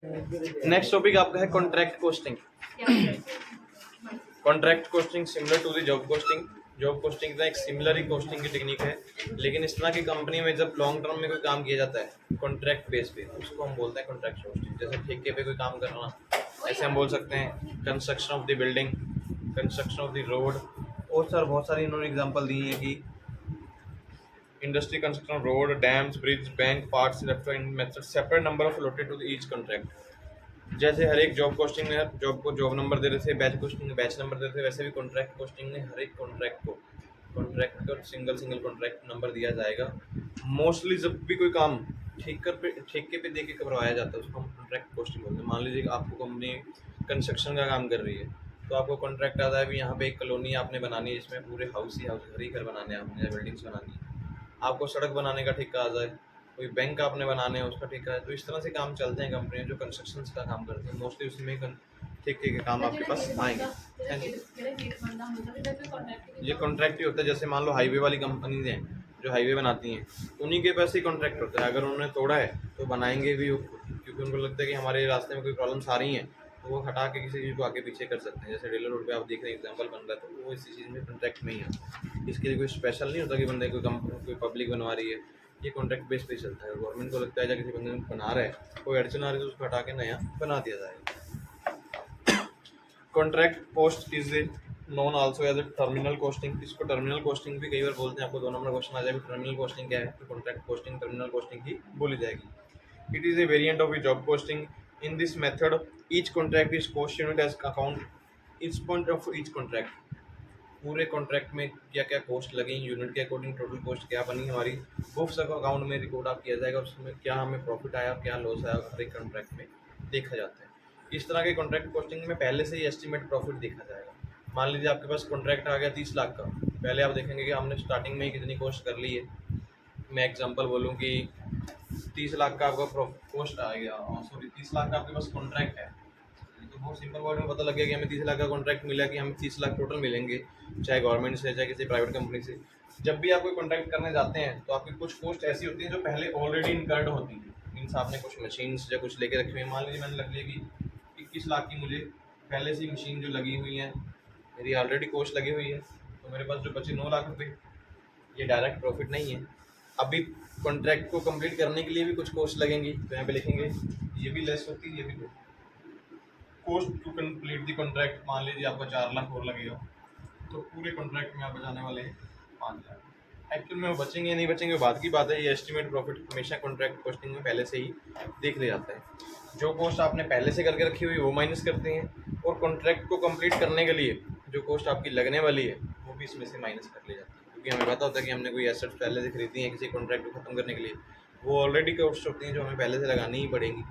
Next topic आपका है contract costing. Contract costing similar to the job costing. Job costing का एक similar ही कॉस्टिंग की टेक्निक है, लेकिन इस तरह की कंपनी में जब लॉन्ग टर्म में कोई काम किया जाता है कॉन्ट्रैक्ट बेस पे, उसको हम बोलते हैं कॉन्ट्रैक्ट कॉस्टिंग। जैसे ठेके पे कोई काम करना, ऐसे हम बोल सकते हैं construction of the building, construction of the road, और सर बहुत सारी इन्होंने एग्जांपल दी है कि industry construction, road, dams, bridge, bank, parts, method, separate number of allotted to each contract. जैसे हर एक जॉब कोस्टिंग ने जॉब को जॉब नंबर दे रहे थे, बैच कोस्टिंग ने बैच नंबर दे रहे थे, वैसे भी कॉन्ट्रैक्ट कोस्टिंग ने हर एक कॉन्ट्रैक्ट का सिंगल कॉन्ट्रैक्ट नंबर दिया जाएगा। मोस्टली जब भी कोई काम ठेके पे दे के करवाया जाता है उसको हम कॉन्ट्रैक्ट कोस्टिंग बोलते हैं। मान लीजिए आपको कंपनी कंस्ट्रक्शन का काम कर रही है, तो आपको कॉन्ट्रैक्ट आता है भी यहाँ पे एक कॉलोनी आपने बनानी है जिसमें पूरे हाउस ही हाउस, घर ही घर बनाने हैं आपने, बिल्डिंग्स बनानी है। आपको सड़क बनाने का ठेका आ जाए, कोई बैंक आपने बनाने हैं उसका ठेका है। तो इस तरह से काम चलते हैं कंपनी जो कंस्ट्रक्शन का काम करते हैं, मोस्टली उसमें ठेके के काम आपके पास आएंगे। ये कॉन्ट्रैक्ट ही होता है। जैसे मान लो हाईवे वाली कंपनीज हैं जो हाईवे बनाती हैं, उन्हीं के पास ही कॉन्ट्रैक्ट होता है। अगर उन्होंने तोड़ा है तो बनाएंगे भी वो खुद, क्योंकि उनको लगता है कि हमारे रास्ते में कोई प्रॉब्लम्स आ रही हैं तो वो हटा के किसी चीज़ को आगे पीछे कर सकते हैं। जैसे रेलवे रोड पे आप देख रहे हैं एग्जाम्पल बन रहा है, तो वो इसी चीज़ में कॉन्ट्रैक्ट में ही है। इसके लिए कोई स्पेशल नहीं होता कि बंदे कोई कंपनी कोई पब्लिक बनवा रही है, ये कॉन्ट्रैक्ट बेस पे चलता है। गवर्नमेंट को लगता है जब किसी बंदे ने बना रहा है, कोई अड़चन आ रही है तो उसको हटा के नया बना दिया जाएगा। Contract cost is known also as a terminal costing. इसको टर्मिनल कॉस्टिंग भी कई बार बोलते हैं। आपको 2 नंबर क्वेश्चन आ जाए टर्मिनल कॉस्टिंग क्या है, तो कॉन्ट्रैक्ट कॉस्टिंग टर्मिनल कॉस्टिंग ही बोली जाएगी। It is a variant of a job costing. In this method each contract is cost unit as account each point of each contract. पूरे contract में क्या क्या कॉस्ट लगी, यूनिट के अकॉर्डिंग टोटल कॉस्ट क्या बनी हमारी, बुक्स ऑफ अकाउंट में रिकॉर्ड आप किया जाएगा। उसमें क्या हमें प्रॉफिट आया, क्या लॉस आया, हर एक कॉन्ट्रैक्ट में देखा जाता है। इस तरह के कॉन्ट्रैक्ट कॉस्टिंग में पहले से ही एस्टिमेट प्रॉफिट देखा जाएगा। मान लीजिए आपके पास कॉन्ट्रैक्ट आ गया 30 लाख का, पहले आप देखेंगे कि हमने स्टार्टिंग में ही कितनी कॉस्ट कर ली है। मैं एग्जांपल बोलूँ कि 30 लाख का आपका कॉस्ट आ गया, सॉरी 30 लाख का आपके पास कॉन्ट्रैक्ट है, तो बहुत सिंपल वर्ड में पता लग गया कि हमें 30 लाख का कॉन्ट्रैक्ट मिला कि हमें 30 लाख टोटल मिलेंगे, चाहे गवर्नमेंट से चाहे किसी प्राइवेट कंपनी से। जब भी आप कोई कॉन्ट्रैक्ट करने जाते हैं तो आपकी कुछ कॉस्ट ऐसी होती है जो पहले ऑलरेडी इनकर्ड होती है। मीन्स आपने कुछ मशीन्स या कुछ लेके रखी हुई है। मान लीजिए मैंने लग लिया कि 21 लाख की मुझे पहले से मशीन जो लगी हुई है, मेरी ऑलरेडी कॉस्ट लगी हुई है, तो मेरे पास जो बचे 9 लाख रुपये, ये डायरेक्ट प्रॉफिट नहीं है। अभी कॉन्ट्रैक्ट को कंप्लीट करने के लिए भी कुछ कॉस्ट लगेंगी, तो यहाँ पे लिखेंगे ये भी लेस होती है, ये भी cost to complete the contract. मान लीजिए आपका 4 लाख और लगेगा, तो पूरे कॉन्ट्रैक्ट में आप बचाने वाले हैं 5 लाख। एक्चुअल में वो बचेंगे या नहीं बचेंगे वो बात की बात है। ये एस्टिमेट प्रॉफिट हमेशा कॉन्ट्रैक्ट कॉस्टिंग में पहले से ही देख लिया जाता है। जो कॉस्ट आपने पहले से करके रखी हुई वो माइनस करते हैं, और कॉन्ट्रैक्ट को कंप्लीट करने के लिए जो कॉस्ट आपकी लगने वाली है वो भी इसमें से माइनस कर ली जाती है। क्योंकि हमें पता होता है कि हमने कोई एसेट्स पहले से खरीदी है किसी कॉन्ट्रैक्ट को खत्म करने के लिए, वो ऑलरेडी कॉस्ट होती हैं जो हमें पहले से लगानी ही पड़ेंगी।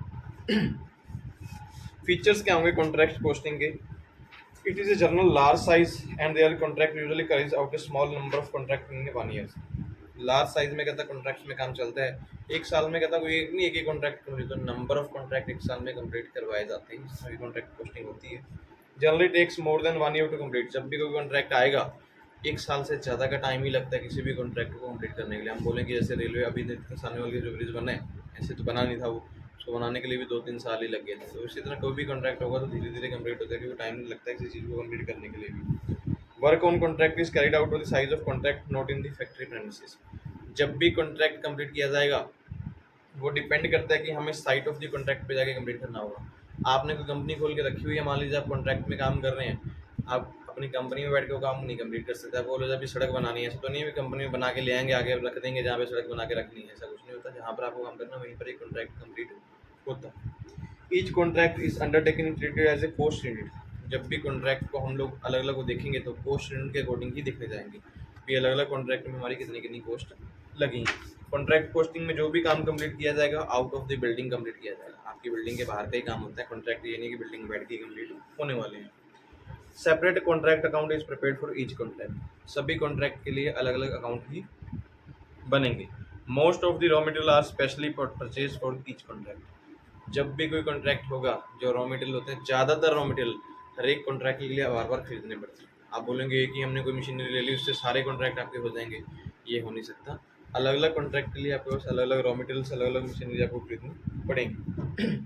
फीचर्स क्या होंगे कॉन्ट्रैक्ट कॉस्टिंग के? It is a general large size and their contract usually carries out a small number of contract in 1 year. Large size में कहता है कॉन्ट्रैक्ट में काम चलता है। एक साल में कहता कोई एक नहीं, एक ही कॉन्ट्रैक्ट कंप्लीट, तो नंबर ऑफ कॉन्ट्रैक्ट एक साल में कंप्लीट करवाए जाते हैं, इसमें कॉन्ट्रैक्ट कॉस्टिंग होती है। Generally takes more than 1 year to complete. जब भी कोई कॉन्ट्रैक्ट आएगा 1 साल से ज़्यादा का टाइम ही लगता है किसी भी कॉन्ट्रैक्ट को कंप्लीट करने के लिए। हम बोलेंगे जैसे रेलवे अभी सामने वाले जो ब्रिज बना है, ऐसे तो बना नहीं था वो, उसको बनाने के लिए भी 2-3 साल ही लग गए थे। तो इसी तरह कोई भी कॉन्ट्रैक्ट होगा तो धीरे धीरे कंप्लीट होता है, क्योंकि टाइम लगता है किसी चीज़ को कंप्लीट करने के लिए भी। Work on contract is carried out of the size of contract not in the factory premises. जब भी कॉन्ट्रैक्ट कंप्लीट किया जाएगा वो डिपेंड करता है कि हमें साइट ऑफ द कॉन्ट्रैक्ट पे जाके कंप्लीट करना होगा। आपने कोई कंपनी खोल के रखी हुई है, मान लीजिए आप कॉन्ट्रैक्ट में काम कर रहे हैं, आप अपनी कंपनी में बैठ के वो काम नहीं कंप्लीट कर सकते। आप बोलो जब भी सड़क बनानी है, ऐसा तो नहीं है कंपनी में बना के ले आएंगे आगे रख देंगे जहाँ पे सड़क बना के रखनी है, ऐसा कुछ नहीं होता। जहाँ पर आपको काम करना वहीं पर एक कॉन्ट्रैक्ट कंप्लीट होता है। Each contract is undertaken treated as a cost unit. जब भी कॉन्ट्रैक्ट को हम लोग अलग अलग देखेंगे तो कॉस्ट यूनिट के अकॉर्डिंग ही देखने जाएंगे कि अलग अलग कॉन्ट्रैक्ट में हमारी कितनी कितनी कॉस्ट लगी। कॉन्ट्रैक्ट कॉस्टिंग में जो भी काम कंप्लीट किया जाएगा out of the building complete किया जाएगा। आपकी बिल्डिंग के बाहर का ही काम होता है कॉन्ट्रैक्ट, ये नहीं कि बिल्डिंग बैठ के कंप्लीट होने वाले हैं। Separate contract account is prepared for each contract. सभी कॉन्ट्रैक्ट के लिए अलग अलग अकाउंट ही बनेंगे। Most of the raw material are specially purchase for each contract. जब भी कोई कॉन्ट्रैक्ट होगा जो रॉ मटेरियल होते हैं, ज़्यादातर रॉ मटेरियल हर एक कॉन्ट्रैक्ट के लिए बार बार खरीदने पड़ते हैं। आप बोलेंगे कि हमने कोई मशीनरी ले ली उससे सारे कॉन्ट्रैक्ट आपके हो जाएंगे, ये हो नहीं सकता। अलग अलग कॉन्ट्रैक्ट के लिए आपके पास अलग अलग रॉ मटेरियल्स अलग अलग मशीनरी आपको खरीदनी पड़ेंगी।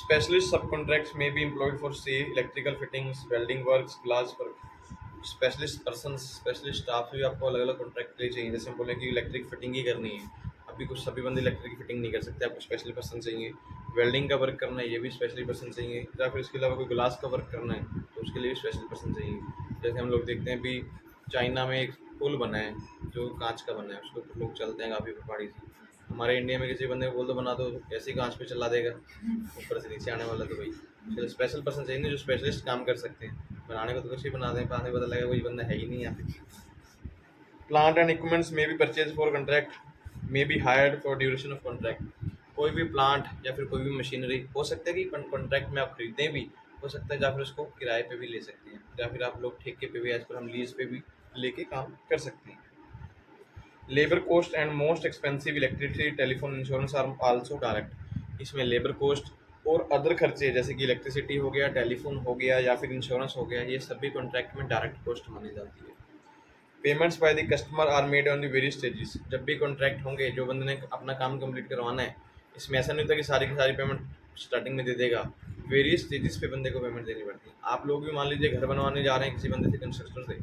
Specialist subcontracts may be employed for say electrical fittings, welding works, glass work. Specialist person specialist staff भी आपको अलग अलग कॉन्ट्रैक्ट के लिए चाहिए। जैसे हम बोले कि इलेक्ट्रिक फिटिंग ही करनी है, अभी कुछ सभी बंदे इलेक्ट्रिक फिटिंग नहीं कर सकते, आपको स्पेशल पर्सन चाहिए। वेल्डिंग का वर्क करना है, ये भी स्पेशल पर्सन चाहिए। या फिर इसके अलावा कोई ग्लास का वर्क करना है तो उसके लिए भी स्पेशल पर्सन चाहिए। जैसे हम लोग देखते हैं अभी चाइना में एक पुल बना है जो कांच का बना है, उसके ऊपर लोग चलते हैं काफ़ी पहाड़ी से। हमारे इंडिया में किसी बंदे को बोल दो बना दो, कैसे कांच पे चला देगा, ऊपर से नीचे आने वाला। तो भाई चलो स्पेशल पर्सन चाहिए ना जो स्पेशलिस्ट काम कर सकते हैं। बनाने को तो कुछ ही बना दें, बाद में पता लगेगा कोई बंदा है ही नहीं यहाँ पे। प्लांट एंड इक्विपमेंट्स में भी purchase for contract, may be hired for duration of contract. कोई भी प्लांट या फिर कोई भी मशीनरी हो सकता है कि कॉन्ट्रैक्ट में आप खरीदें भी, हो सकता है या फिर उसको किराए पे भी ले सकते हैं, या फिर आप लोग ठेके पे भी, एज पर हम लीज पे भी लेके काम कर सकते हैं। Labour cost and most expensive electricity telephone insurance are also direct. इसमें लेबर कॉस्ट और अदर खर्चे जैसे कि इलेक्ट्रिसिटी हो गया, टेलीफोन हो गया या फिर इंश्योरेंस हो गया, ये सभी कॉन्ट्रैक्ट में डायरेक्ट कॉस्ट मानी जाती है। Payments by the customer are made on the various stages. जब भी कॉन्ट्रैक्ट होंगे, जो बंदे ने अपना काम कंप्लीट करवाना है, इसमें ऐसा नहीं होता कि सारी की सारी पेमेंट स्टार्टिंग में दे देगा। वेरियस स्टेजेस पे बंदे को पेमेंट देनी पड़ती है। आप लोग भी मान लीजिए घर बनवाने जा रहे हैं किसी बंदे से, कंस्ट्रक्टर से,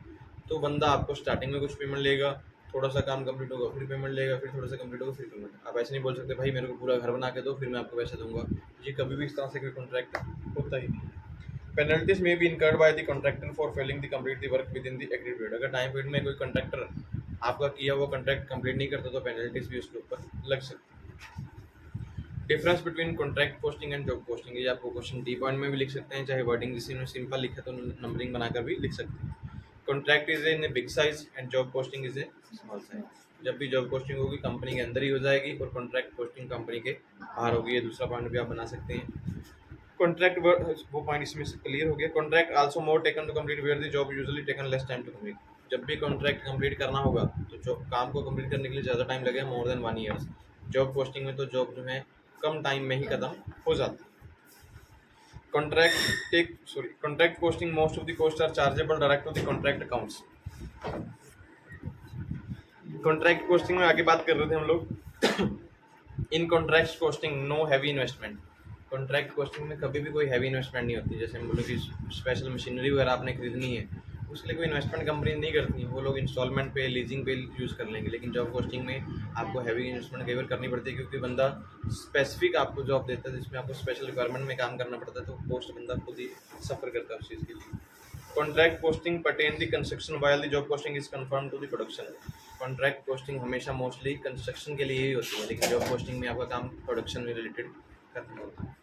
तो बंदा आपको स्टार्टिंग में कुछ पेमेंट लेगा, थोड़ा सा काम कंप्लीट होगा फिर पेमेंट लेगा, फिर थोड़ा सा कंप्लीट होगा फिर पेमेंट। आप ऐसे नहीं बोल सकते भाई मेरे को पूरा घर बना के दो फिर मैं आपको पैसे दूंगा, ये कभी भी इस तरह से कोई कॉन्ट्रैक्ट होता ही नहीं। पेनल्टीज में भी incurred by the contractor for failing the complete the work with in the agreed period. अगर टाइम पीरियड में कोई कॉन्ट्रैक्टर आपका किया हुआ कॉन्ट्रैक्ट कंप्लीट नहीं करता तो पेनल्टीज भी उसके ऊपर लग सकती है। Difference between contract posting and job posting, ये आपको क्वेश्चन डी पॉइंट में भी लिख सकते हैं, चाहे वर्डिंग किसी ने सिंपल लिखा तो नंबरिंग बनाकर भी लिख सकते हैं। Contract is in a big size and job posting is a small size. जब भी जॉब पोस्टिंग होगी कंपनी के अंदर ही हो जाएगी और कॉन्ट्रैक्ट पोस्टिंग कंपनी के बाहर होगी। ये दूसरा पॉइंट भी आप बना सकते हैं। कॉन्ट्रैक्ट वो पॉइंट इसमें से क्लियर हो गया। Contract also more taken to complete where the job usually taken less time to complete. जब भी कॉन्ट्रैक्ट कंप्लीट करना होगा तो जो काम को कंप्लीट करने के लिए ज़्यादा टाइम लगेगा, मोर देन 1 ईयर्स। जॉब पोस्टिंग में तो जॉब जो है कम टाइम में ही खत्म हो जाती है। Contract posting most of the cost are chargeable direct to the contract accounts. Contract posting में आगे बात कर रहे थे हम लोग। In contract posting no heavy investment. Contract posting में कभी भी कोई हैवी इन्वेस्टमेंट नहीं होती। जैसे हम बोले कि स्पेशल मशीनरी वगैरह आपने खरीदनी है, उसके लिए कोई इन्वेस्टमेंट कंपनी नहीं करती है, वो लोग इंस्टॉलमेंट पे लीजिंग पे यूज़ कर लेंगे। लेकिन जॉब पोस्टिंग में आपको हैवी इन्वेस्टमेंट कई बार करनी पड़ती है, क्योंकि बंदा स्पेसिफिक आपको जॉब देता है जिसमें आपको स्पेशल रिक्वायरमेंट में काम करना पड़ता है, तो पोस्ट बंदा खुद ही सफ़र करता है उस चीज़ के लिए। Contract posting pertain the construction while the job posting is confirm to the production. Contract posting हमेशा मोस्टली कंस्ट्रक्शन के लिए ही होती है, लेकिन जॉब पोस्टिंग में आपका काम प्रोडक्शन में रिलेटेड करना होता है।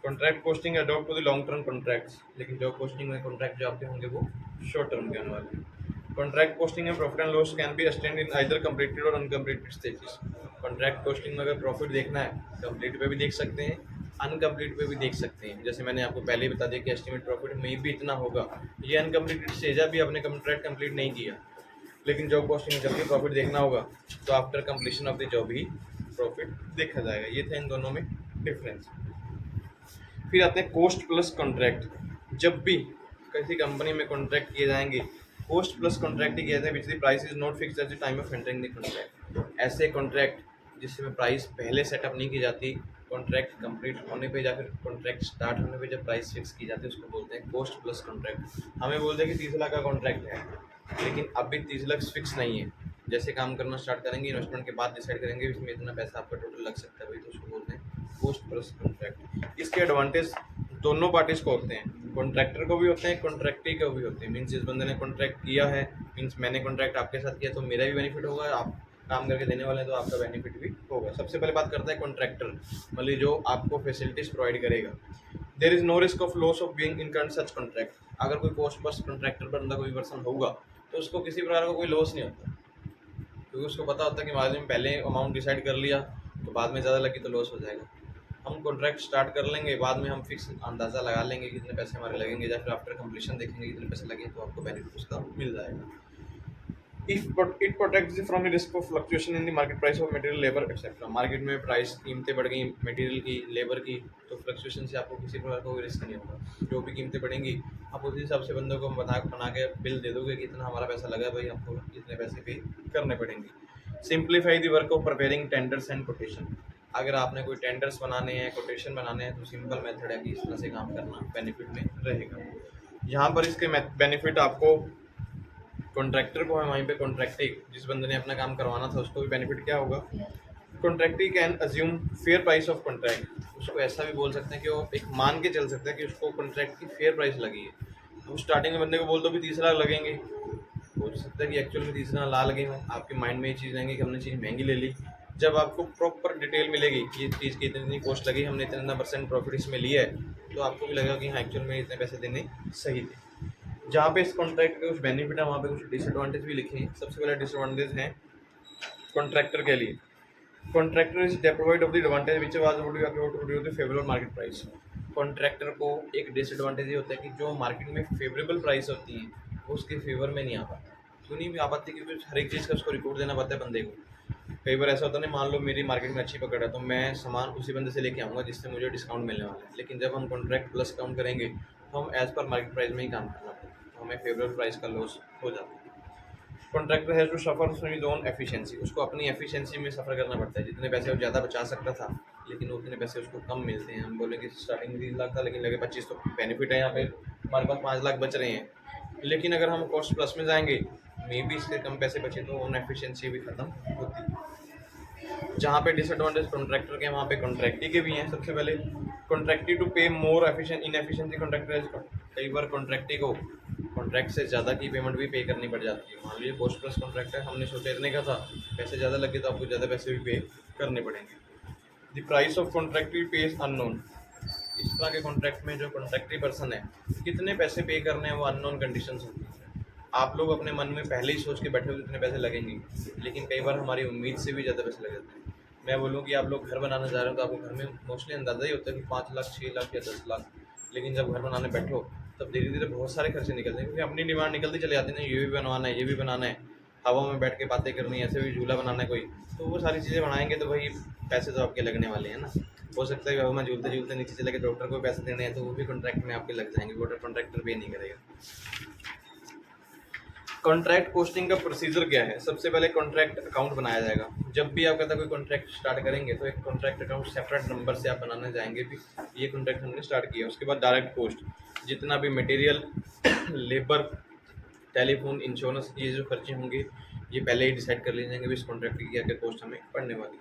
Contract posting adopt to the long term contracts, लेकिन जॉब पोस्टिंग में कॉन्ट्रैक्ट जो आपके होंगे वो शॉर्ट टर्म के आने वाले हैं। कॉन्ट्रैक्ट पोस्टिंग में profit and loss can be ascertained in either completed or uncompleted stages. Contract posting में अगर प्रॉफिट देखना है कंप्लीट पे भी देख सकते हैं, अनकम्प्लीट पे भी देख सकते हैं। जैसे मैंने आपको पहले ही बता दिया कि एस्टिमेट प्रॉफिट में भी इतना होगा, ये अनकम्प्लीटेड स्टेज है, अभी आपने कॉन्ट्रैक्ट कंप्लीट नहीं किया। लेकिन जॉब पोस्टिंग में जब भी प्रॉफिट देखना होगा तो after completion of the job he profit देखा जाएगा। ये था इन दोनों में डिफरेंस। फिर आते हैं कोस्ट प्लस कॉन्ट्रैक्ट। जब भी किसी कंपनी में कॉन्ट्रैक्ट किए जाएंगे, कोस्ट प्लस कॉन्ट्रैक्ट ही किया जाए which the price is not fixed at the time of entering the contract. ऐसे कॉन्ट्रैक्ट जिसमें प्राइस पहले सेटअप नहीं की जाती, कॉन्ट्रैक्ट कंप्लीट होने पे या फिर कॉन्ट्रैक्ट स्टार्ट होने पे जब प्राइस फिक्स की जाती है उसको बोलते हैं कोस्ट प्लस कॉन्ट्रैक्ट। हमें बोलते हैं कि 30 लाख का कॉन्ट्रैक्ट है, लेकिन अभी 30 लाख फिक्स नहीं है। जैसे काम करना स्टार्ट करेंगे, इन्वेस्टमेंट के बाद डिसाइड करेंगे इसमें इतना पैसा आपका टोटल लग सकता है भाई, तो उसको बोलते हैं पोस्ट प्लस कॉन्ट्रैक्ट। इसके एडवांटेज दोनों पार्टीज को होते हैं, कॉन्ट्रैक्टर को भी होते हैं, कॉन्ट्रैक्टी को भी होते हैं। मीन्स जिस बंदे ने कॉन्ट्रैक्ट किया है, मीन्स मैंने कॉन्ट्रैक्ट आपके साथ किया तो मेरा भी बेनिफिट होगा, आप काम करके देने वाले हैं तो आपका बेनिफिट भी होगा। सबसे पहले बात करता है कॉन्ट्रैक्टर, मतलब जो आपको फैसिलिटीज प्रोवाइड करेगा। There is no risk of loss of being in such contract. अगर कोई पोस्ट प्लस कॉन्ट्रैक्टर बंदा कोई पर्सन होगा तो उसको किसी प्रकार का कोई लॉस नहीं होता, क्योंकि उसको पता होता है कि बाद में पहले अमाउंट डिसाइड कर लिया तो बाद में ज़्यादा लगी तो लॉस हो जाएगा। हम कॉन्ट्रैक्ट स्टार्ट कर लेंगे, बाद में हम फिक्स अंदाज़ा लगा लेंगे कितने पैसे हमारे लगेंगे, या फिर आफ्टर कंप्लीशन देखेंगे कितने पैसे लगे तो आपको बेनिफिट उसका मिल जाएगा। It protects from the risk of fluctuation in the market price of material labour etcetera. Market में प्राइस कीमतें बढ़ गई मटेरियल की, लेबर की, तो फ्लक्चुएशन से आपको किसी प्रकार का कोई रिस्क नहीं होगा। जो भी कीमतें बढ़ेंगी आप उसी हिसाब से बंदों को बना के बिल दे दोगे कि इतना हमारा पैसा लगा भाई, आपको इतने पैसे पे करने पड़ेंगे। Simplify the work of preparing tenders and quotation. अगर आपने कोई टेंडर्स बनाने हैं, कोटेशन बनाने हैं, तो सिंपल मेथड है कि इस तरह से काम करना बेनिफिट में रहेगा। यहाँ पर इसके बेनिफिट आपको कॉन्ट्रैक्टर को है, वहीं पे कॉन्ट्रैक्टिंग जिस बंदे ने अपना काम करवाना था उसको भी बेनिफिट क्या होगा, contractee can assume fair price of contract. उसको ऐसा भी बोल सकते हैं कि वो एक मान के चल सकता है कि उसको कॉन्ट्रैक्ट की फेयर प्राइस लगी है। अब स्टार्टिंग में बंदे को बोल दो भी 30 लाख लगेंगे, हो सकता है कि एक्चुअल में 30 लाख लगे हों, आपके माइंड में ये चीज़ रहेंगी कि हमने चीज़ महंगी ले ली। जब आपको प्रॉपर डिटेल मिलेगी कि ये चीज़ की इतनी कॉस्ट लगी, हमने इतना % प्रॉफिट इसमें लिया है, तो आपको भी लगेगा कि हाँ एक्चुअल में इतने पैसे देने सही थे। जहाँ पे इस कॉन्ट्रैक्ट के कुछ बेनिफिट है, वहाँ पे कुछ डिसएडवांटेज भी लिखे हैं। सबसे पहले डिसएडवांटेज है कॉन्ट्रैक्टर के लिए, contractor is deprived of the advantage which was would the favourable market price. Contractor को एक डिसएडवांटेज ये होता है कि जो मार्केट में फेवरेबल प्राइस होती है वो उसके फेवर में नहीं आ पाता। क्यों नहीं आ पाती? क्योंकि हर एक चीज़ का उसको रिपोर्ट देना पड़ता है बंदे को। कई बार ऐसा होता है ना, मान लो मेरी मार्केट में अच्छी पकड़ है तो मैं सामान उसी बंदे से लेके आऊँगा जिससे मुझे डिस्काउंट मिलने वाला है, लेकिन जब हम कॉन्ट्रैक्ट प्लस काउंट करेंगे तो हम एज पर मार्केट प्राइस में ही काम करना पड़ता है, तो हमें फेवरेबल प्राइस का लॉस हो जाता है। Contractor has to suffer from his own efficiency, उसको अपनी एफिशिएंसी में सफ़र करना पड़ता है। जितने पैसे वो ज़्यादा बचा सकता था लेकिन उतने पैसे उसको कम मिलते हैं। हम बोले कि स्टार्टिंग में 30 लाख था लेकिन लगे 25, तो बेनिफिट है यहाँ पे हमारे पास 5 लाख बच रहे हैं। लेकिन अगर हम कॉस्ट प्लस में जाएंगे मे बी इससे कम पैसे बचे तो ओन एफिशिएंसी भी खत्म होती है। जहाँ पे डिसएडवांटेज कॉन्ट्रैक्टर के वहाँ पे कॉन्ट्रैक्टी के भी हैं। सबसे पहले कॉन्ट्रैक्टी टू पे मोर एफिशिएंट इनएफिशिएंसी कॉन्ट्रैक्टर, कई बार कॉन्ट्रैक्टी को कॉन्ट्रैक्ट से ज़्यादा की पेमेंट भी पे करनी पड़ जाती है। मान लीजिए कॉस्ट प्लस कॉन्ट्रैक्ट है, हमने सोचा इतने का था, पैसे ज़्यादा लगे तो आपको ज़्यादा पैसे भी पे करने पड़ेंगे। द प्राइस ऑफ कॉन्ट्रैक्टी पे इज अननोन, इस तरह के कॉन्ट्रैक्ट में जो कॉन्ट्रैक्टी पर्सन है कितने पैसे पे करने हैं वो अननोन कंडीशन होती है। आप लोग अपने मन में पहले ही सोच के बैठे हो कितने पैसे लगेंगे, लेकिन कई बार हमारी उम्मीद से भी ज़्यादा पैसे लग जाते हैं। मैं बोलूँ कि आप लोग घर बनाना चाह रहे हो तो आपको घर में मोस्टली अंदाज़ा ही होता है कि 5 लाख 6 लाख या 10 लाख, लेकिन जब घर बनाने बैठो तब धीरे धीरे बहुत सारे खर्चे निकलते हैं, क्योंकि अपनी डिमांड निकलती चले जाती है ना, ये भी बनवाना है, ये भी बनाना है, हवा में बैठ के बातें करनी है, ऐसे भी झूला बनाना है कोई, तो वो सारी चीज़ें बनाएंगे तो भाई पैसे तो आपके लगने वाले हैं ना। हो सकता है हवा में झूलते झूलते नीचे चले गए, डॉक्टर को पैसे देने हैं तो वो भी कॉन्ट्रैक्ट में आपके लग जाएंगे, वो कॉन्ट्रैक्टर पे नहीं करेगा। कॉन्ट्रैक्ट पोस्टिंग का प्रोसीजर क्या है? सबसे पहले कॉन्ट्रैक्ट अकाउंट बनाया जाएगा। जब भी आप कहता कोई कॉन्ट्रैक्ट स्टार्ट करेंगे तो एक कॉन्ट्रैक्ट अकाउंट सेपरेट नंबर से आप बनाने जाएंगे भी ये कॉन्ट्रैक्ट हमने स्टार्ट किया। उसके बाद डायरेक्ट पोस्ट, जितना भी मटेरियल लेबर टेलीफोन इंश्योरेंस ये जो खर्चे होंगे ये पहले ही डिसाइड कर लिए जाएंगे भी इस कॉन्ट्रैक्ट की क्या क्या कॉस्ट हमें पड़ने वाली।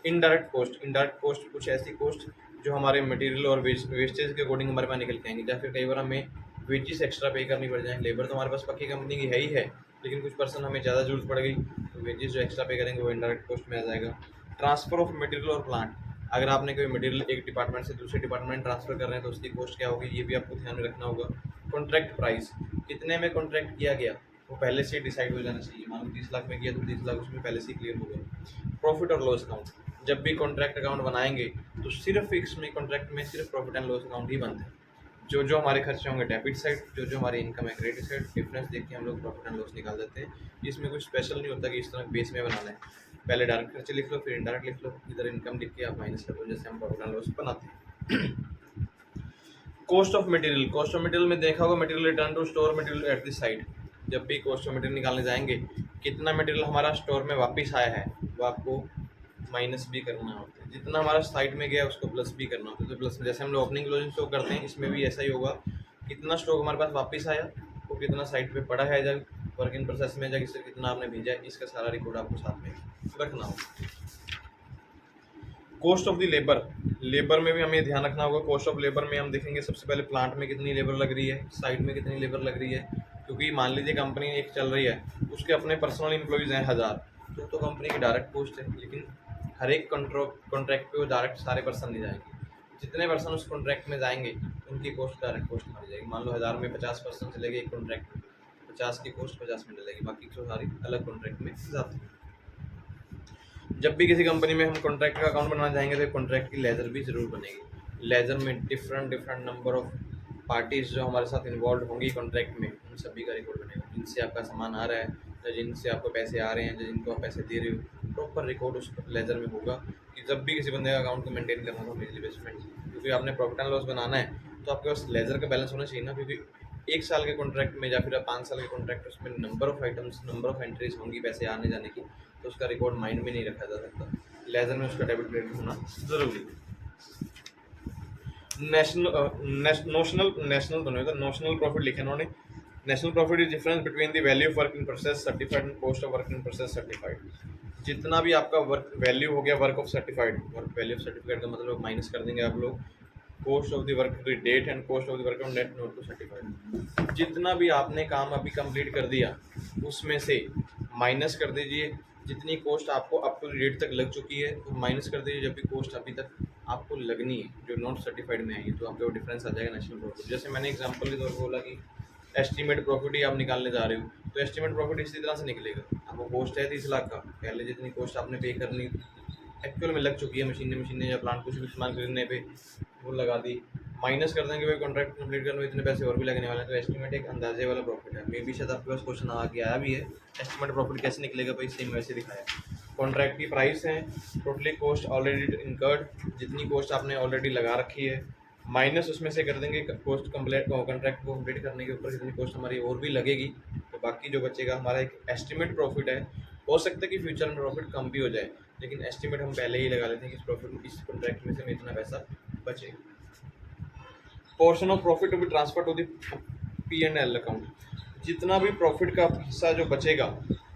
इनडायरेक्ट कॉस्ट, इनडायरेक्ट कॉस्ट कुछ ऐसी कॉस्ट जो हमारे मटेरियल और वेस्टेज के अकॉर्डिंग हमारे पास निकल के आएंगी, या फिर कई बार हमें वेजेस एक्स्ट्रा पे करनी पड़ जाए। लेबर तो हमारे पास पक्की कंपनी की है ही है, लेकिन कुछ पर्सन हमें ज़्यादा जरूरत पड़ गई तो वेजेस जो एक्स्ट्रा पे करेंगे वो इनडायरेक्ट कॉस्ट में आ जाएगा। ट्रांसफर ऑफ मटेरियल और प्लांट, अगर आपने कोई मटेरियल एक डिपार्टमेंट से दूसरे डिपार्टमेंट ट्रांसफर कर रहे हैं तो उसकी कॉस्ट क्या होगी ये भी आपको ध्यान में रखना होगा। कॉन्ट्रैक्ट प्राइस, कितने में कॉन्ट्रैक्ट किया गया वो पहले से डिसाइड हो जाना चाहिए। मान लो 30 लाख में किया तो 30 लाख उसमें पहले से क्लियर होगा। प्रॉफिट और लॉस अकाउंट, जब भी कॉन्ट्रैक्ट अकाउंट बनाएंगे तो सिर्फ इसमें कॉन्ट्रैक्ट में सिर्फ प्रॉफिट एंड लॉस अकाउंट ही बनता है। जो जो हमारे खर्चे होंगे डेबिट साइड, जो जो हमारी इनकम है क्रेडिट साइड, डिफरेंस देख के हम लोग प्रॉफिट एंड लॉस निकाल देते हैं। इसमें कुछ स्पेशल नहीं होता कि इस तरह बेस में बनाना है, पहले डायरेक्ट खर्चे लिख लो फिर इनडायरेक्ट लिख लो, इधर इनकम लिख के आप माइनस कर दो, जैसे हम प्रॉफिट एंड लॉस बनाते हैं। Cost of material, cost of material में देखा होगा material return to store material at the site. जब भी कॉस्ट ऑफ मटेरियल निकालने जाएंगे कितना मटेरियल हमारा स्टोर में वापस आया है वो आपको माइनस भी करना होता है, जितना हमारा साइट में गया उसको प्लस भी करना होता है। तो प्लस जैसे हम लोग ओपनिंग क्लोजिंग स्टॉक करते हैं इसमें भी ऐसा ही होगा, कितना स्टॉक हमारे पास वापस आया वो कितना साइट पे पड़ा है, जब वर्क इन प्रोसेस में जब इससे कितना आपने भेजा है इसका सारा रिकॉर्ड आपको साथ में रखना होगा। Cost of the labour, labour में भी हमें ध्यान रखना होगा। कॉस्ट ऑफ लेबर में हम देखेंगे सबसे पहले प्लांट में कितनी लेबर लग रही है, साइट में कितनी लेबर लग रही है, क्योंकि मान लीजिए कंपनी एक चल रही है उसके अपने पर्सनल एम्प्लॉयज़ हैं 1000, तो कंपनी की डायरेक्ट कॉस्ट है, लेकिन हर एक कॉन्ट्रैक्ट पे वो डायरेक्ट सारे पर्सन नहीं जाएंगे, जितने पर्सन उस कॉन्ट्रैक्ट में जाएंगे उनकी कॉस्ट डायरेक्ट कॉस्ट मारी जाएगी। मान लो 1000 में 50 पर्सन चलेंगे एक कॉन्ट्रैक्ट में, 50 की कॉस्ट 50 में डलेगी, बाकी तो सारी अलग कॉन्ट्रैक्ट में जाती है। जब भी किसी कंपनी में हम कॉन्ट्रैक्ट का अकाउंट बनाना चाहेंगे तो कॉन्ट्रैक्ट की लेजर भी जरूर बनेगी। लेजर में डिफरेंट नंबर ऑफ पार्टीज जो हमारे साथ इन्वॉल्व होंगी कॉन्ट्रैक्ट में उन सभी का रिकॉर्ड बनेगा, जिनसे आपका सामान आ रहा है या जिनसे आपको पैसे आ रहे हैं या जिनको आप पैसे दे रहे हो, प्रॉपर रिकॉर्ड उस लेजर में होगा कि जब भी किसी बंदे का अकाउंट को मेंटेन करना हो बिजली बेसमेंट, क्योंकि आपने प्रॉफिट एंड लॉस बनाना है तो आपके पास लेजर का बैलेंस होना चाहिए ना, क्योंकि 1 साल के कॉन्ट्रैक्ट में या फिर 5 साल के कॉन्ट्रैक्ट उसमें number of items number of entries होंगी पैसे आने जाने की, तो उसका रिकॉर्ड माइंड में नहीं रखा जा सकता। लेजर में उसका डेबिट क्रेडिट होना जरूरी है। नेशनल दोनों तो नोशनल प्रॉफिट लिखे उन्होंने। Notional profit is difference between the value of work in process certified and cost of work in process certified. जितना भी आपका वर्क वैल्यू हो गया work of certified, work value of certified का मतलब माइनस कर देंगे आप लोग cost of the work date and cost of the work on net not to certified. जितना भी आपने काम अभी कंप्लीट कर दिया उसमें से माइनस कर दीजिए जितनी कॉस्ट आपको अप टू डेट तक लग चुकी है, तो माइनस कर दीजिए जब भी कॉस्ट अभी तक आपको लगनी है जो नॉट सर्टिफाइड में आई है, तो आपका वो डिफरेंस आ जाएगा नेशनल प्रॉफिट। जैसे मैंने एग्जांपल के तौर पर बोला कि एस्टीमेट प्रॉफिट ही आप निकालने जा रहे हो, तो एस्टीमेट प्रॉफिट इसी तरह से निकलेगा। आपको कॉस्ट है 30 लाख का, पहले जितनी कॉस्ट आपने पे करनी एक्चुअल में लग चुकी है मशीनें या प्लांट कुछ भी सामान खरीदने पे वो लगा दी, माइनस कर देंगे भाई कॉन्ट्रैक्ट कंप्लीट करने में इतने पैसे और भी लगने वाले हैं, तो एस्टीमेट एक अंदाजे वाला प्रॉफिट है। मे बी शायद आपके पास क्वेश्चन आगे आया भी है एस्टीमेट प्रॉफिट कैसे निकलेगा, भाई सेम वैसे दिखाया। कॉन्ट्रैक्ट की प्राइस है, टोटली कॉस्ट ऑलरेडी इनकर्ड, जितनी कॉस्ट आपने ऑलरेडी लगा रखी है माइनस उसमें से कर देंगे कॉस्ट कंप्लीट कॉन्ट्रैक्ट को कंप्लीट करने के ऊपर जितनी कॉस्ट हमारी और भी लगेगी, तो बाकी जो बचेगा हमारा एक एस्टीमेट प्रॉफिट है। हो सकता है कि फ्यूचर में प्रॉफिट कम भी हो जाए, लेकिन एस्टीमेट हम पहले ही लगा लेते हैं कि इस प्रॉफिट इस कॉन्ट्रैक्ट में से हमें इतना पैसा बचेगा। Portion of profit to be transfer to the P&L account, जितना भी प्रॉफिट का हिस्सा जो बचेगा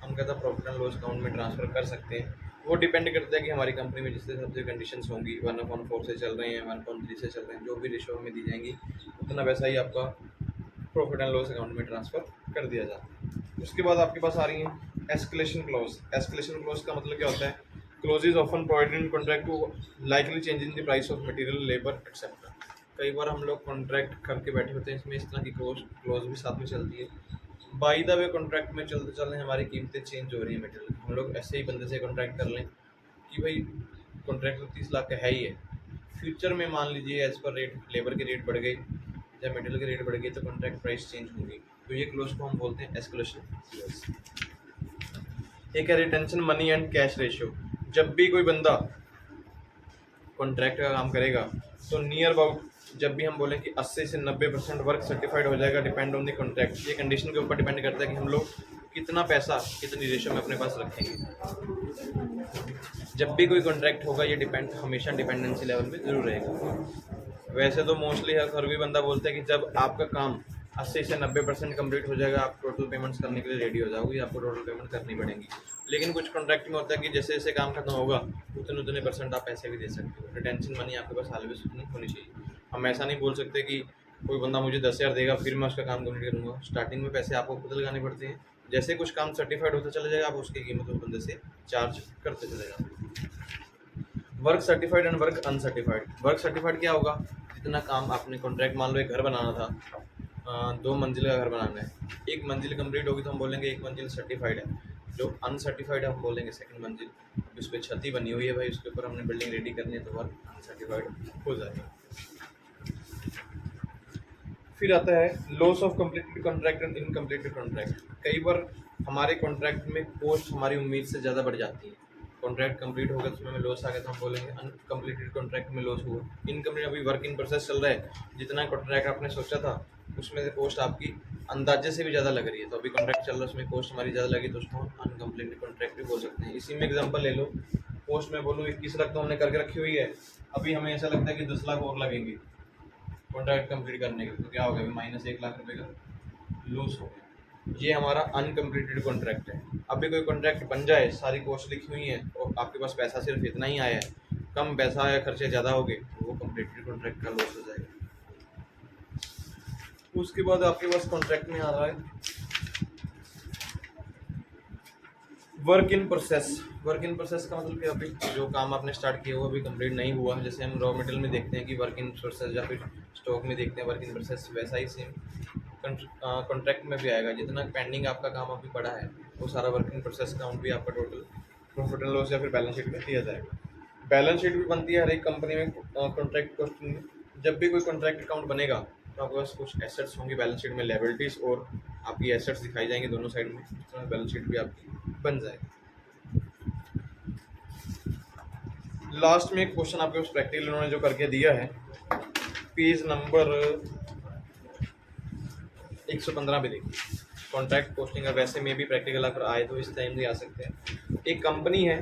हम कहता प्रॉफिट एंड लॉस अकाउंट में ट्रांसफर कर सकते हैं। वो डिपेंड करता है कि हमारी कंपनी में जिस हिसाब से कंडीशंस होंगी 1/4 से चल रहे हैं 1/3 से चल रहे हैं, जो भी रेशो हमें दी जाएंगी उतना पैसा ही आपका प्रॉफिट एंड लॉस अकाउंट में ट्रांसफर कर दिया जाता है। उसके बाद आपके पास आ रही है एस्केलेशन क्लॉज। एस्केलेशन क्लॉज का मतलब क्या होता है, clauses often provided in contract to likely change in the price of material labour etcetera. कई बार हम लोग कॉन्ट्रैक्ट करके बैठे होते हैं, इसमें इस तरह की क्लॉज भी साथ में चलती है। बाई द वे कॉन्ट्रैक्ट में चलते चलते हमारी कीमतें चेंज हो रही है मटेरियल, हम लोग ऐसे ही बंदे से कॉन्ट्रैक्ट कर लें कि भाई कॉन्ट्रैक्ट तो 30 लाख का है ही है, फ्यूचर में मान लीजिए एज पर रेट लेबर के रेट बढ़ गए या मटेरियल के रेट बढ़ गए तो कॉन्ट्रैक्ट प्राइस चेंज होगी, तो ये क्लोज को हम बोलते हैं एस्केलेशन क्लोज। एक है retention money and cash ratio. जब भी कोई बंदा कॉन्ट्रैक्ट का काम करेगा तो नियर अबाउट जब भी हम बोलें कि 80 से 90% वर्क सर्टिफाइड हो जाएगा डिपेंड ऑन द कॉन्ट्रैक्ट, ये कंडीशन के ऊपर डिपेंड करता है कि हम लोग कितना पैसा कितनी रेशियो में अपने पास रखेंगे। जब भी कोई कॉन्ट्रैक्ट होगा ये डिपेंड हमेशा डिपेंडेंसी लेवल पे जरूर रहेगा। वैसे तो मोस्टली हर भी बंदा बोलता है कि जब आपका काम 80 से 90% कंप्लीट हो जाएगा आप टोटल पेमेंट्स करने के लिए रेडी हो जाओगे, आपको टोटल पेमेंट करनी पड़ेगी। लेकिन कुछ कॉन्ट्रैक्ट में होता है कि जैसे जैसे काम खत्म होगा उतने उतने परसेंट आप पैसे भी दे सकते हो। रिटेंशन मनी आपके पास ऑलवेज उतनी होनी चाहिए। हम ऐसा नहीं बोल सकते कि कोई बंदा मुझे 10,000 देगा फिर मैं उसका काम कंप्लीट करूँगा। स्टार्टिंग में पैसे आपको खुद लगाने पड़ते हैं, जैसे कुछ काम सर्टिफाइड होता चला जाएगा आप उसकी कीमत उस बंदे से चार्ज करते चले जाओगे। Work certified and work uncertified. Work certified क्या होगा, जितना काम आपने कॉन्ट्रैक्ट मान लो एक घर बनाना था, 2 मंजिल का घर बनाना है, 1 मंजिल कंप्लीट होगी तो हम बोलेंगे 1 मंजिल सर्टिफाइड है। जो अनसर्टिफाइड है हम बोलेंगे 2nd मंजिल, उस पर छत ही बनी हुई है भाई उसके ऊपर हमने बिल्डिंग रेडी करनी है तो वर्क अनसर्टिफाइड हो जाएगा। फिर आता है loss of completed contract and incompleted contract. कई बार हमारे कॉन्ट्रैक्ट में कॉस्ट हमारी उम्मीद से ज़्यादा बढ़ जाती है, कॉन्ट्रैक्ट कंप्लीट होगा तो उसमें लॉस आ गया तो हम बोलेंगे अनकम्प्लीटेड कॉन्ट्रैक्ट में लॉस हुआ। इनकम्प्लीट अभी वर्क इन प्रोसेस चल रहा है, जितना कॉन्ट्रैक्ट आपने सोचा था उसमें से कॉस्ट आपकी अंदाजे से भी ज़्यादा लग रही है, तो अभी कॉन्ट्रैक्ट चल रहा है उसमें कॉस्ट हमारी ज़्यादा लगी तो उसको अनकम्प्लीटेड कॉन्ट्रैक्ट भी बोल सकते हैं। इसी में एग्जाम्पल ले लो, कॉस्ट में बोलूँ 21 लाख तो हमने करके रखी हुई है, अभी हमें ऐसा लगता है कि 10 लाख और लगेंगे कॉन्ट्रैक्ट कंप्लीट करने के, तो क्या हो गया -1 लाख रुपए का लॉस हो गया। ये हमारा अनकम्प्लीटेड कॉन्ट्रैक्ट है। अभी कोई कॉन्ट्रैक्ट बन जाए सारी कॉस्ट लिखी हुई है और आपके पास पैसा सिर्फ इतना ही आया है, कम पैसा आया खर्चे ज़्यादा हो गए तो वो कम्प्लीटेड कॉन्ट्रैक्ट का लॉस हो जाएगा। उसके बाद आपके पास कॉन्ट्रैक्ट में आ रहा है work in process. Work in process का मतलब कि अभी जो काम आपने स्टार्ट किया वो अभी कंप्लीट नहीं हुआ, जैसे हम रॉ मटेरियल में देखते हैं कि वर्क इन प्रोसेस या फिर स्टॉक में देखते हैं वर्क इन प्रोसेस, वैसा ही सेम कॉन्ट्रैक्ट में भी आएगा। जितना पेंडिंग आपका काम अभी पड़ा है वो सारा वर्क इन प्रोसेस अकाउंट भी आपका टोटल प्रॉफिट एंड लॉस या फिर बैलेंस शीट में दिया जाएगा। बैलेंस शीट भी बनती है हर एक कंपनी में कॉन्ट्रैक्ट कॉस्टिंग में। जब भी कोई कॉन्ट्रैक्ट अकाउंट बनेगा तो आपके पास कुछ एसेट्स होंगी बैलेंस शीट में, लायबिलिटीज़ और आपकी एसेट्स दिखाई जाएंगी दोनों साइड में, तो बैलेंस शीट भी आपकी बन जाएगी। लास्ट में एक क्वेश्चन आपके पास प्रैक्टिकल उन्होंने जो करके दिया है पेज नंबर 115 पे देखिए, कॉन्ट्रैक्ट पोस्टिंग। वैसे में भी प्रैक्टिकल अगर आए तो इस टाइम भी आ सकते हैं। एक कंपनी है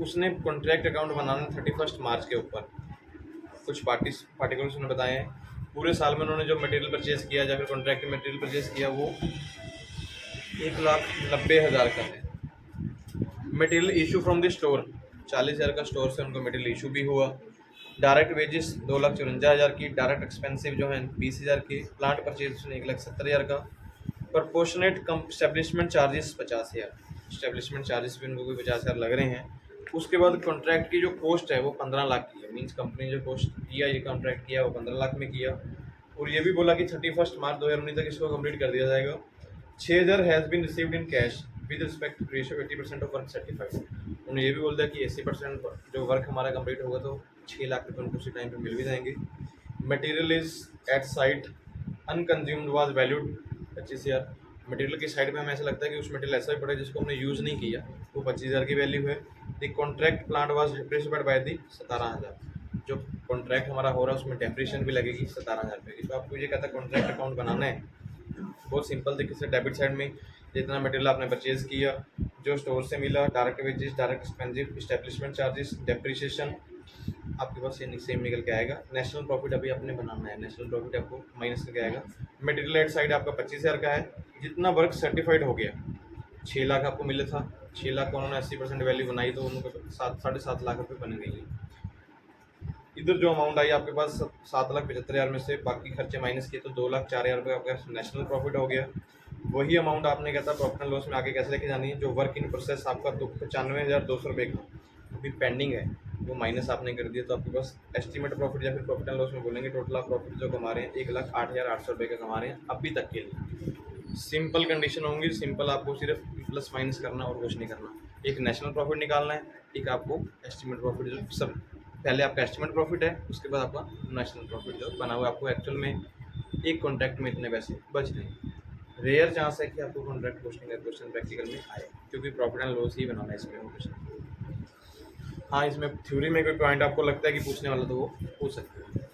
उसने कॉन्ट्रैक्ट अकाउंट बनाना 31 मार्च के ऊपर कुछ पार्टिकुलर्स उन्होंने बताए हैं। पूरे साल में उन्होंने जो मटेरियल परचेज़ किया या फिर कॉन्ट्रैक्ट मटेरियल परचेज़ किया वो 1,90,000 का है। Material issue from the store 40,000 का स्टोर से उनको मटेरियल इशू भी हुआ। डायरेक्ट वेजेस 2,54,000 की, डायरेक्ट एक्सपेंसिव जो हैं 20,000 की, प्लांट परचेज उसने 1,70,000 का, प्रपोर्शनेट कम स्टैब्लिशमेंट चार्जेस 50,000, स्टैब्लिशमेंट चार्जेस भी उनको कोई 50,000 लग रहे हैं। उसके बाद कॉन्ट्रैक्ट की जो कॉस्ट है वो 15 लाख की है, मीन्स कंपनी ने जो कॉस्ट किया ये कॉन्ट्रैक्ट किया वो 15 लाख में किया। और ये भी बोला कि 31 मार्च 2019 तक इसको कंप्लीट कर दिया जाएगा। 6,000 has been received in cash with respect to ratio 80% of work certified. उन्होंने ये भी बोल दिया कि 80% जो वर्क हमारा कंप्लीट होगा तो 6 लाख रुपये उनको उसी टाइम पे मिल भी जाएंगे। Material is at site unconsumed was valued 25,000। Material की साइड पे हमें ऐसा लगता है कि उस मटेरियल ऐसा भी पड़ा है जिसको हमने यूज़ नहीं किया, वो 25,000 की वैल्यू है। The contract plant was depreciated by the 17,000। जो कॉन्ट्रैक्ट हमारा हो रहा है उसमें डेप्रिसिएशन भी लगेगी 17,000 रुपये की। तो आपको ये कहता है कॉन्ट्रैक्ट अकाउंट बनाना है बहुत सिंपल तरीके से। डेबिट साइड में जितना मटेरियल आपने परचेज़ किया, जो स्टोर से मिला, direct wages, direct expensive, establishment charges, depreciation, आपके पास ये सेम निकल के आएगा। नेशनल प्रॉफिट अभी आपने बनाना है, नेशनल प्रॉफिट आपको माइनस करके आएगा। मटेरियल एट साइड आपका 25,000 का है। जितना वर्क सर्टिफाइड हो गया 6 लाख आपको मिला था, 6 लाख का उन्होंने 80% वैल्यू बनाई तो उनको 7.5 लाख रुपये बन गई। इधर जो अमाउंट आई आपके पास 7,75,000 में से बाकी खर्चे माइनस किए तो 2,04,000 रुपये आपका नेशनल प्रॉफिट हो गया। वही अमाउंट आपने कहता प्रॉफिट एंड लॉस में आगे कैसे लेके जानी है। जो वर्क इन प्रोसेस आपका 95,200 रुपये का अभी पेंडिंग है वो माइनस आपने कर दिया तो आपके पास एस्टीमेट प्रॉफिट या फिर प्रॉफिट एंड लॉस में बोलेंगे टोटल आप प्रॉफिट जो कमा रहे हैं 1,08,800 रुपये का कमा रहे हैं अभी तक के लिए। सिंपल कंडीशन होंगी, सिंपल आपको सिर्फ प्लस माइनस करना और कुछ नहीं करना। एक नेशनल प्रॉफिट निकालना है, एक आपको एस्टीमेट प्रॉफिट जो सब पहले आपका एस्टीमेट प्रॉफिट है उसके बाद आपका नेशनल प्रॉफिट जो बना हुआ आपको एक्चुअल में एक कॉन्ट्रैक्ट में इतने पैसे बच रहे हैं। रेयर चांस है कि आपको कॉन्ट्रैक्ट क्वेश्चन का क्वेश्चन प्रैक्टिकल में आए क्योंकि प्रॉफिट एंड लॉस ही बनाना है इसमें क्वेश्चन। हाँ, इसमें थ्योरी में कोई पॉइंट आपको लगता है कि पूछने वाला तो वो पूछ सकते हो।